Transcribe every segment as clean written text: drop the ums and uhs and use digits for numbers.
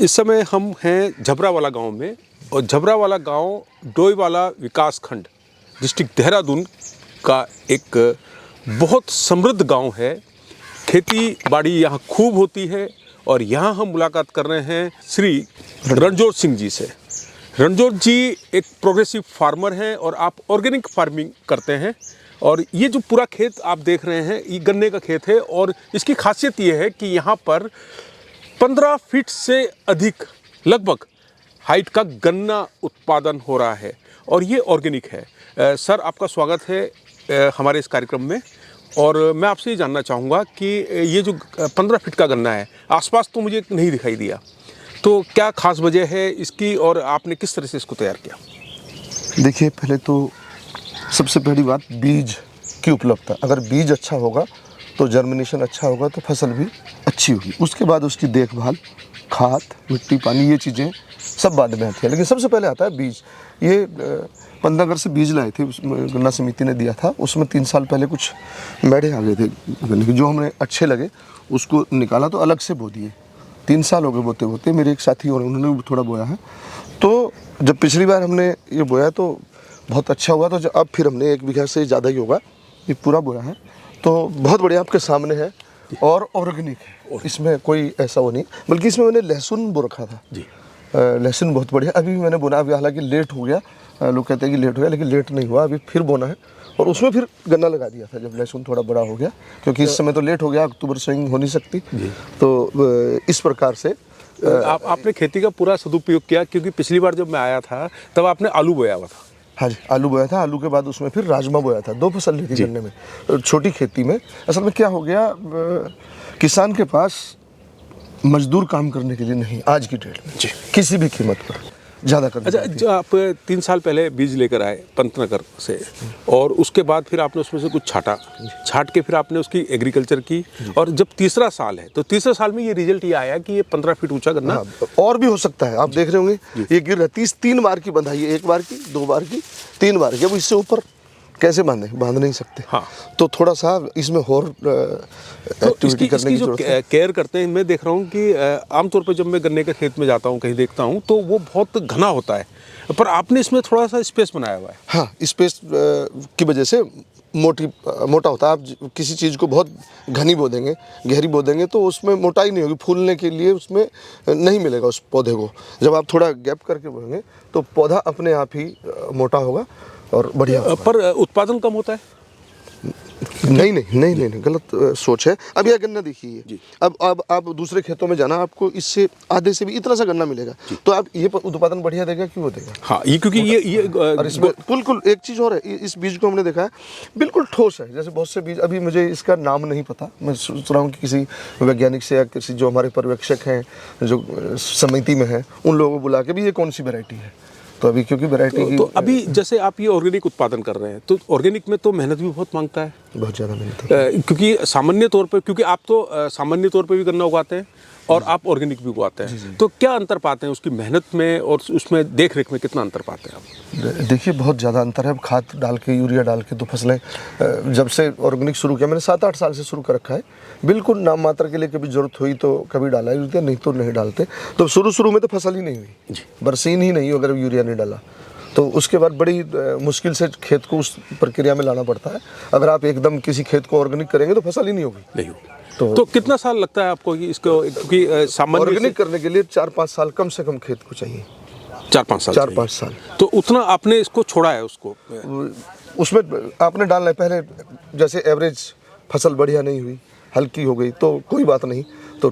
इस समय हम हैं झबरावाला गांव में और झबरावाला गांव डोईवाला विकासखंड डिस्ट्रिक्ट देहरादून का एक बहुत समृद्ध गांव है। खेती बाड़ी यहाँ खूब होती है और यहाँ हम मुलाकात कर रहे हैं श्री रणजोत सिंह जी से। रणजोत जी एक प्रोग्रेसिव फार्मर हैं और आप ऑर्गेनिक फार्मिंग करते हैं। और ये जो पूरा खेत आप देख रहे हैं ये गन्ने का खेत है और इसकी खासियत ये है कि यहाँ पर 15 फीट से अधिक लगभग हाइट का गन्ना उत्पादन हो रहा है और ये ऑर्गेनिक है। सर आपका स्वागत है हमारे इस कार्यक्रम में। और मैं आपसे ये जानना चाहूँगा कि ये जो 15 फीट का गन्ना है आसपास तो मुझे नहीं दिखाई दिया, तो क्या खास वजह है इसकी और आपने किस तरह से इसको तैयार किया? देखिए, पहले तो सबसे पहली बात बीज की उपलब्धता। अगर बीज अच्छा होगा तो जर्मिनेशन अच्छा होगा तो फसल भी अच्छी होगी। उसके बाद उसकी देखभाल, खाद, मिट्टी, पानी, ये चीज़ें सब बाद में आती है, लेकिन सबसे पहले आता है बीज। ये पंतनगर से बीज लाए थे, गन्ना समिति ने दिया था। उसमें 3 साल पहले कुछ मेढ़े आ गए थे गन्ने के, जो हमें अच्छे लगे उसको निकाला तो अलग से बो दिए। 3 साल हो गए बोते बोते। मेरे एक साथी और उन्होंने भी थोड़ा बोया है। तो जब पिछली बार हमने ये बोया तो बहुत अच्छा हुआ, तो अब फिर हमने 1 बीघा से ज़्यादा ही होगा ये पूरा बोया है। तो बहुत बढ़िया आपके सामने है और ऑर्गेनिक है, इसमें कोई ऐसा वो नहीं। बल्कि इसमें मैंने लहसुन बो रखा था जी। लहसुन बहुत बढ़िया अभी मैंने बोना। अभी हालांकि लेट हो गया, लोग कहते हैं कि लेट हो गया, लेकिन लेट नहीं हुआ। अभी फिर बोना है और उसमें फिर गन्ना लगा दिया था जब लहसुन थोड़ा बड़ा हो गया, क्योंकि इस समय तो लेट हो गया, अक्टूबर स्विंग हो नहीं सकती। तो इस प्रकार से आपने खेती का पूरा सदुपयोग किया, क्योंकि पिछली बार जब मैं आया था तब आपने आलू बोया हुआ था। हाँ जी, आलू बोया था। आलू के बाद उसमें फिर राजमा बोया था। 2 फसल ली थी गन्ने में, छोटी खेती में। असल में क्या हो गया, किसान के पास मजदूर काम करने के लिए नहीं आज की डेट में, किसी भी कीमत पर ज़्यादा करना। अच्छा, जो आप 3 साल पहले बीज लेकर आए पंतनगर से और उसके बाद फिर आपने उसमें से कुछ छाट के फिर आपने उसकी एग्रीकल्चर की, और जब तीसरा साल है तो तीसरे साल में ये रिजल्ट ये आया कि ये 15 फीट ऊंचा गन्ना। और भी हो सकता है, आप देख रहे होंगे ये गिर रहा है। 3 बार की बंधाई है, 1 बार की, 2 बार की, 3 बार की। अब इससे ऊपर कैसे बांध नहीं सकते। हाँ। तो थोड़ा सा इसमें और एक्टिविटी करने की जरूरत है। केयर करते हैं, मैं देख रहा हूँ कि आमतौर पर जब मैं गन्ने के खेत में जाता हूँ कहीं देखता हूँ तो वो बहुत घना होता है, पर आपने इसमें थोड़ा सा स्पेस बनाया हुआ है। हाँ, स्पेस की वजह से मोटा होता है। आप किसी चीज़ को बहुत घनी बो देंगे, गहरी बो देंगे तो उसमें मोटाई नहीं होगी, फूलने के लिए उसमें नहीं मिलेगा उस पौधे को। जब आप थोड़ा गैप करके बोएंगे तो पौधा अपने आप ही मोटा होगा और बढ़िया होगा। पर उत्पादन कम होता है? नहीं, गलत सोच है। अब यह गन्ना देखिए, अब आप दूसरे खेतों में जाना, आपको इससे आधे से भी इतना सा गन्ना मिलेगा, तो आप ये उत्पादन बढ़िया देगा, क्यों देगा? हाँ, ये क्योंकि ये और इसमें बिल्कुल एक चीज़ और है, इस बीज को हमने देखा है बिल्कुल ठोस है। जैसे बहुत से बीज, अभी मुझे इसका नाम नहीं पता, मैं सोच रहा हूँ कि किसी वैज्ञानिक से या किसी जो हमारे पर्यवेक्षक हैं जो समिति में हैं उन लोगों को बुला के भी ये कौन सी वैरायटी है। तो अभी क्योंकि वैरायटी तो अभी जैसे आप ये ऑर्गेनिक उत्पादन कर रहे हैं तो ऑर्गेनिक में तो मेहनत भी बहुत मांगता है, बहुत ज़्यादा मेहनत है। क्योंकि सामान्य तौर पर, क्योंकि आप तो सामान्य तौर पर भी गन्ना उगाते हैं और आप ऑर्गेनिक भी उगाते हैं, तो क्या अंतर पाते हैं उसकी मेहनत में और उसमें देख रेख में? कितना अंतर पाते हैं आप? देखिए, बहुत ज़्यादा अंतर है। अब खाद डाल के, यूरिया डाल के तो फसलें, जब से ऑर्गेनिक शुरू किया मैंने 7-8 साल से शुरू कर रखा है, बिल्कुल नाम मात्र के लिए कभी ज़रूरत हुई तो कभी डाला यूरिया, नहीं तो नहीं डालते। तो शुरू में तो फसल ही नहीं हुई, बरसीन ही नहीं अगर यूरिया नहीं डाला तो उसके बाद बड़ी मुश्किल से खेत को उस प्रक्रिया में लाना पड़ता है। अगर आप एकदम किसी खेत को ऑर्गेनिक करेंगे तो फसल ही नहीं होगी। तो कितना साल लगता है आपको कि इसको, क्योंकि सामान्य ऑर्गेनिक करने के लिए 4-5 साल कम से कम खेत को चाहिए। 4-5 साल। तो उतना आपने इसको छोड़ा है उसको? उसमें आपने डालना है पहले। जैसे एवरेज फसल बढ़िया नहीं हुई, हल्की हो गई तो कोई बात नहीं। तो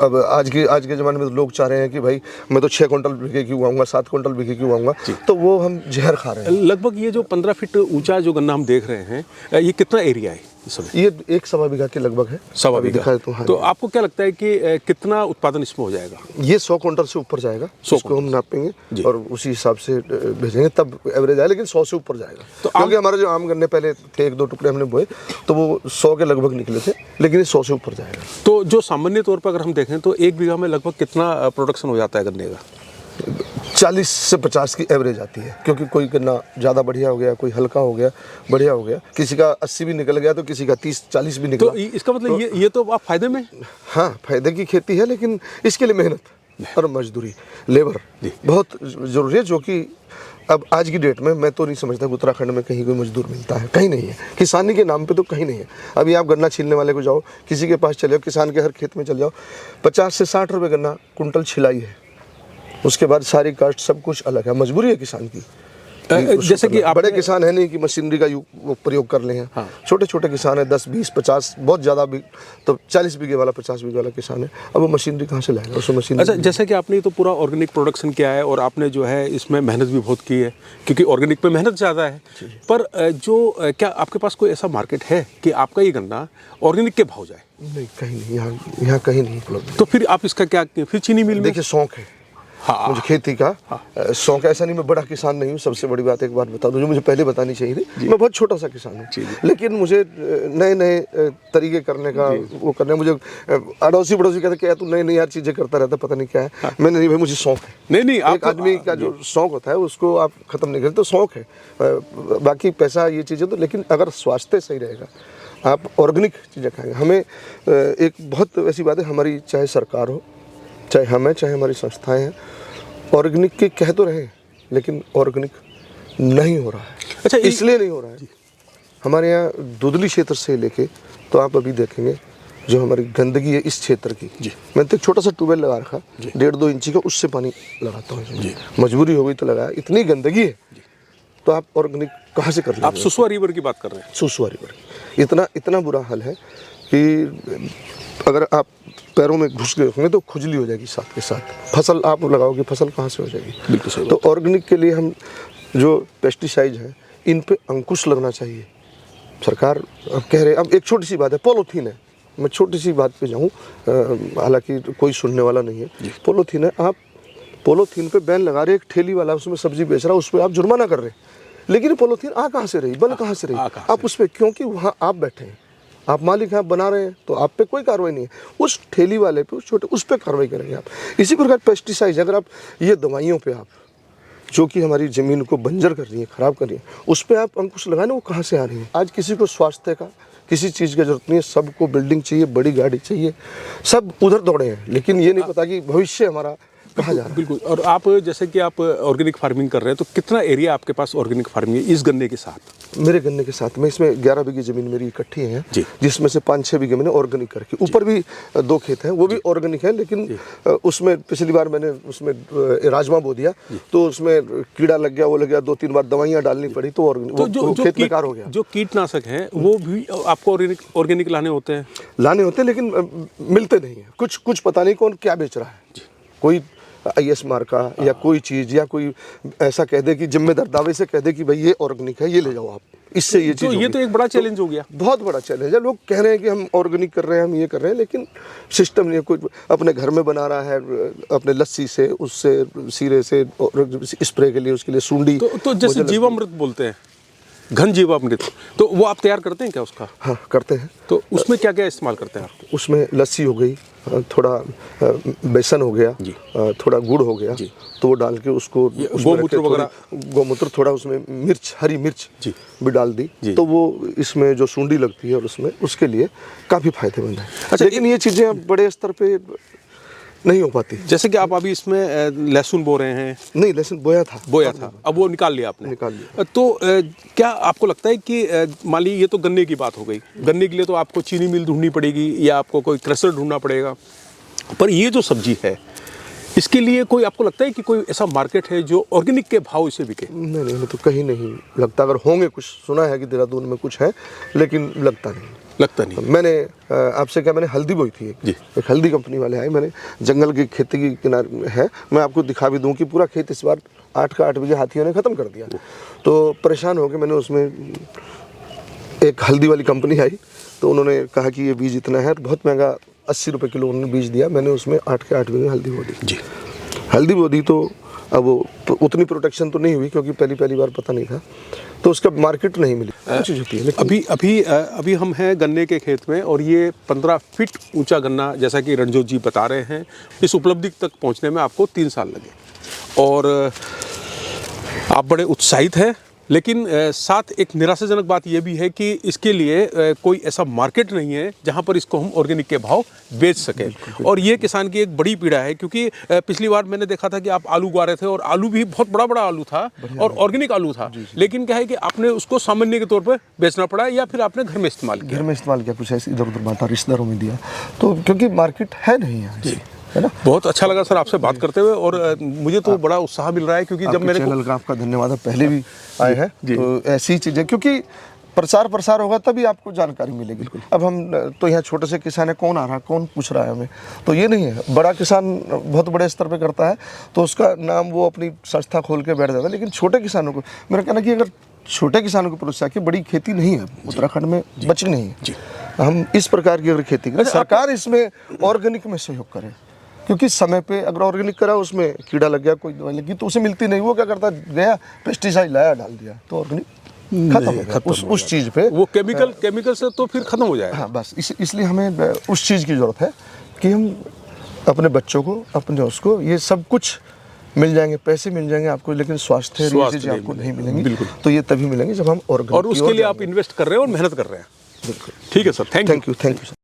अब आज के ज़माने में तो लोग चाह रहे हैं कि भाई मैं तो 6 क्विंटल बीघे की उगाऊंगा, 7 क्विंटल बीघे की उगाऊंगा, तो वो हम जहर खा रहे हैं। लगभग ये जो 15 फीट ऊंचा जो गन्ना हम देख रहे हैं, ये कितना एरिया है इस समय? ये 1-1.25 बीघा के लगभग है। 1.25 बीघा। तो आपको क्या लगता है कि कितना उत्पादन इसमें हो जाएगा? ये 100 क्विंटल से ऊपर जाएगा। इसको हम नापेंगे और उसी हिसाब से भेजेंगे, तब एवरेज आए, लेकिन 100 से ऊपर जाएगा। तो क्योंकि हमारे जो आम गन्ने पहले थे, 1-2 टुकड़े हमने बोए तो वो 100 के लगभग निकले थे, लेकिन ये 100 से ऊपर जाएगा। तो जो सामान्य तौर पर अगर हम देखें तो 1 बीघा में लगभग कितना प्रोडक्शन हो जाता है गन्ने का? 40 से 50 की एवरेज आती है, क्योंकि कोई गन्ना ज़्यादा बढ़िया हो गया, कोई हल्का हो गया, बढ़िया हो गया, किसी का 80 भी निकल गया तो किसी का 30-40 भी निकला। तो इसका मतलब ये तो आप फायदे में? हाँ, फायदे की खेती है, लेकिन इसके लिए मेहनत और मजदूरी, लेबर बहुत ज़रूरी है, जो कि अब आज की डेट में मैं तो नहीं समझता कि उत्तराखंड में कहीं कोई मजदूर मिलता है, कहीं नहीं है। किसानी के नाम पे तो कहीं नहीं है। अभी आप गन्ना छीलने वाले को जाओ, किसी के पास चले जाओ, किसान के हर खेत में चले जाओ, 50 से 60 रुपये गन्ना कुंटल छिलाई है। उसके बाद सारी कास्ट सब कुछ अलग है, मजबूरी है किसान की। जैसे कि बड़े किसान है नहीं कि मशीनरी का वो प्रयोग कर ले हैं। हाँ। छोटे छोटे किसान है, 10, 20, 50, बहुत ज़्यादा भी तो 40 बीघे वाला, 50 बीघे वाला किसान है। अब वो मशीनरी कहाँ से लाएगा, उसमें मशीन। अच्छा, जैसे कि आपने तो पूरा ऑर्गेनिक प्रोडक्शन किया है और आपने जो है इसमें मेहनत भी बहुत की है, क्योंकि ऑर्गेनिक पे मेहनत ज़्यादा है। पर क्या आपके पास कोई ऐसा मार्केट है कि आपका ये गन्ना ऑर्गेनिक के भाव जाए? नहीं, कहीं नहीं, यहाँ कहीं नहीं उपलब्ध। तो फिर आप इसका क्या, फिर चीनी मिल में? देखिए, शौक है। हाँ। मुझे खेती का शौक, ऐसा नहीं मैं बड़ा किसान नहीं हूँ। सबसे बड़ी बात एक बात बता दूं जो मुझे पहले बतानी चाहिए थी, मैं बहुत छोटा सा किसान हूँ, लेकिन मुझे नए नए तरीके करने का वो करने, मुझे अड़ोसी पड़ोसी कहते क्या तू नई नई यार चीज़ें करता रहता, पता नहीं क्या है। हाँ। मैंने नहीं भाई, मुझे शौक है। नहीं, एक आदमी का जो शौक होता है उसको आप ख़त्म नहीं करते, तो शौक है। बाकी पैसा ये चीज़ें तो, लेकिन अगर स्वास्थ्य सही रहेगा, आप ऑर्गेनिक चीज़ें खाएंगे। हमें एक बहुत ऐसी बात है, हमारी चाहे सरकार हो, चाहे हम हैं, चाहे हमारी संस्थाएं हैं, ऑर्गेनिक के कह तो रहे हैं, लेकिन ऑर्गेनिक नहीं हो रहा है। अच्छा, इसलिए नहीं हो रहा है, हमारे यहाँ दुधली क्षेत्र से लेके तो आप अभी देखेंगे जो हमारी गंदगी है इस क्षेत्र की। मैंने तो एक छोटा सा ट्यूबवेल लगा रखा, 1.5-2 इंची का, उससे पानी लगाता हूँ। मजबूरी हो गई तो लगाया, इतनी गंदगी है, तो आप ऑर्गेनिक कहाँ से कर लेंगे? आप सुसवा रिवर की बात कर रहे हैं? सुसवा रिवर, इतना बुरा हाल है कि अगर आप पैरों में घुस गए होंगे तो खुजली हो जाएगी साथ के साथ। फसल आप लगाओगे, फसल कहाँ से हो जाएगी? बिल्कुल सही। तो ऑर्गेनिक के लिए हम जो पेस्टिसाइड है, इन पे अंकुश लगना चाहिए। सरकार अब कह रहे, अब एक छोटी सी बात है, पॉलीथीन है, मैं छोटी सी बात पे जाऊँ, हालांकि कोई सुनने वाला नहीं है। पॉलीथीन है, आप पॉलीथीन पे बैन लगा रहे, एक ठेली वाला उसमें सब्जी बेच रहा है, उस पर आप जुर्माना कर रहे हैं, लेकिन पॉलीथीन आ कहाँ से रही, बन कहाँ से रही? आप उस पर, क्योंकि वहाँ आप बैठे हैं, आप मालिक हैं, आप बना रहे हैं, तो आप पे कोई कार्रवाई नहीं है। उस ठेली वाले पे, उस छोटे, उस पे कार्रवाई करेंगे आप। इसी प्रकार पेस्टिसाइड, अगर आप ये दवाइयों पे, आप जो कि हमारी ज़मीन को बंजर कर रही है, ख़राब कर रही है, उस पर आप अंकुश लगाए ना, वो कहाँ से आ रही है? आज किसी को स्वास्थ्य का, किसी चीज़ की जरूरत नहीं है, सबको बिल्डिंग चाहिए, बड़ी गाड़ी चाहिए, सब उधर दौड़े हैं, लेकिन ये नहीं पता कि भविष्य हमारा कहाँ जा रहा है। बिल्कुल। और आप जैसे कि आप ऑर्गेनिक फार्मिंग कर रहे हैं, तो कितना एरिया आपके पास ऑर्गेनिक फार्मिंग है इस गन्ने के साथ? मेरे गन्ने के साथ में इसमें 11 बीघे ज़मीन मेरी इकट्ठी है, जिसमें से 5-6 बीघे मैंने ऑर्गेनिक करके, ऊपर भी 2 खेत हैं, वो भी ऑर्गेनिक है, लेकिन उसमें पिछली बार मैंने उसमें राजमा बो दिया, तो उसमें कीड़ा लग गया, वो लग गया, 2-3 बार दवाइयाँ डालनी पड़ी, तो वो खेत बेकार हो गया। जो कीटनाशक हैं वो भी आपको ऑर्गेनिक लाने होते हैं? लेकिन मिलते नहीं हैं। कुछ पता नहीं कौन क्या बेच रहा है, कोई IS मार्का या कोई चीज़, या कोई ऐसा कह दे कि जिम्मेदार दावे से कह दे कि भाई ये ऑर्गेनिक है, ये ले जाओ आप, इससे ये चीज़। तो ये तो एक बड़ा चैलेंज हो गया, बहुत बड़ा चैलेंज है। लोग कह रहे हैं कि हम ऑर्गेनिक कर रहे हैं, हम ये कर रहे हैं, लेकिन सिस्टम नहीं है। कोई अपने घर में बना रहा है, अपने लस्सी से, उससे, सीरे से, स्प्रे के लिए उसके लिए सूंडी, तो जैसे जीवामृत बोलते हैं, घन जीवामृत, तो वो आप तैयार करते हैं क्या उसका? हाँ, करते हैं। तो उसमें क्या क्या इस्तेमाल करते हैं आप? उसमें लस्सी हो गई, थोड़ा बेसन हो गया, थोड़ा गुड़ हो गया, तो वो डाल के उसको गोमूत्र वगैरह, गोमूत्र, थोड़ा उसमें मिर्च, हरी मिर्च भी डाल दी, तो वो इसमें जो सूंडी लगती है और उसमें, उसके लिए काफ़ी फायदेमंद है। अच्छा, लेकिन ये चीज़ें बड़े स्तर पे नहीं हो पाती। जैसे कि आप अभी इसमें लहसुन बो रहे हैं? नहीं, लहसुन बोया था, अब वो निकाल लिया आपने? निकाल लिया। तो क्या आपको लगता है कि मान लीजिए ये तो गन्ने की बात हो गई, गन्ने के लिए तो आपको चीनी मिल ढूंढनी पड़ेगी या आपको कोई क्रशर ढूंढना पड़ेगा, पर ये जो सब्जी है इसके लिए कोई, आपको लगता है कि कोई ऐसा मार्केट है जो ऑर्गेनिक के भाव से बिके? नहीं, हमें तो कहीं नहीं लगता। अगर होंगे, कुछ सुना है कि देहरादून में कुछ है, लेकिन लगता नहीं। मैंने आपसे क्या, मैंने हल्दी बोई थी, एक हल्दी कंपनी वाले आए, मैंने जंगल की खेती की किनारे है, मैं आपको दिखा भी दूं कि पूरा खेत इस बार 8 का 8 बीघे हाथियों ने ख़त्म कर दिया। तो परेशान हो के मैंने उसमें, एक हल्दी वाली कंपनी आई, तो उन्होंने कहा कि ये बीज इतना है, बहुत महंगा, 80 रुपये किलो उन्होंने बीज दिया, मैंने उसमें 8 के 8 बीघे हल्दी बो दी। हल्दी बो दी, तो अब वो उतनी प्रोटेक्शन तो नहीं हुई, क्योंकि पहली बार पता नहीं था, तो उसका मार्केट नहीं मिली। चीज़ होती है। अभी हम हैं गन्ने के खेत में, और ये 15 फीट ऊंचा गन्ना, जैसा कि रणजोत जी बता रहे हैं, इस उपलब्धि तक पहुंचने में आपको 3 साल लगे, और आप बड़े उत्साहित हैं लेकिन साथ एक निराशाजनक बात यह भी है कि इसके लिए कोई ऐसा मार्केट नहीं है जहां पर इसको हम ऑर्गेनिक के भाव बेच सकें। और ये किसान की एक बड़ी पीड़ा है, क्योंकि पिछली बार मैंने देखा था कि आप आलू उगा रहे थे और आलू भी बहुत बड़ा बड़ा आलू था और ऑर्गेनिक आलू था, लेकिन क्या है कि आपने उसको सामान्य के तौर पर बेचना पड़ा या फिर आपने घर में इस्तेमाल किया? घर में इस्तेमाल किया, कुछ ऐसे इधर उधर बांटा, रिश्तेदारों में दिया, तो क्योंकि मार्केट है नहीं यहाँ से, है ना। बहुत अच्छा लगा सर आपसे बात करते हुए, और मुझे तो बड़ा उत्साह मिल रहा है, क्योंकि जब मेरे चैनल का आपका धन्यवाद है, पहले भी आए हैं, तो ऐसी चीज़ें, क्योंकि प्रसार होगा तभी आपको जानकारी मिलेगी। अब हम तो यहाँ छोटे से किसान है, कौन आ रहा है, कौन पूछ रहा है हमें, तो ये नहीं है। बड़ा किसान बहुत बड़े स्तर पे करता है तो उसका नाम वो अपनी संस्था खोल के बैठ जाता है, लेकिन छोटे किसानों को मेरा कहना कि अगर छोटे किसानों को प्रोत्साहन की, बड़ी खेती नहीं है उत्तराखंड में, बची नहीं है, हम इस प्रकार की अगर खेती करें, सरकार इसमें ऑर्गेनिक में सहयोग करे, क्योंकि समय पे अगर ऑर्गेनिक करा, उसमें कीड़ा लग गया, कोई दवाई लगी तो उसे मिलती नहीं, वो क्या करता, गया पेस्टिसाइड लाया, डाल दिया, तो ऑर्गेनिक खत्म हो गया उस चीज़ पे, वो केमिकल से तो फिर खत्म हो जाएगा। हाँ, बस इसलिए हमें उस चीज़ की ज़रूरत है कि हम अपने बच्चों को, अपने उसको ये सब कुछ मिल जाएंगे, पैसे मिल जाएंगे आपको, लेकिन स्वास्थ्य आपको नहीं मिलेंगे। बिल्कुल, तो ये तभी मिलेंगे जब हम ऑर्गेनिक, और उसके लिए आप इन्वेस्ट कर रहे हैं और मेहनत कर रहे हैं। बिल्कुल, ठीक है sir, thank you. Thank you sir.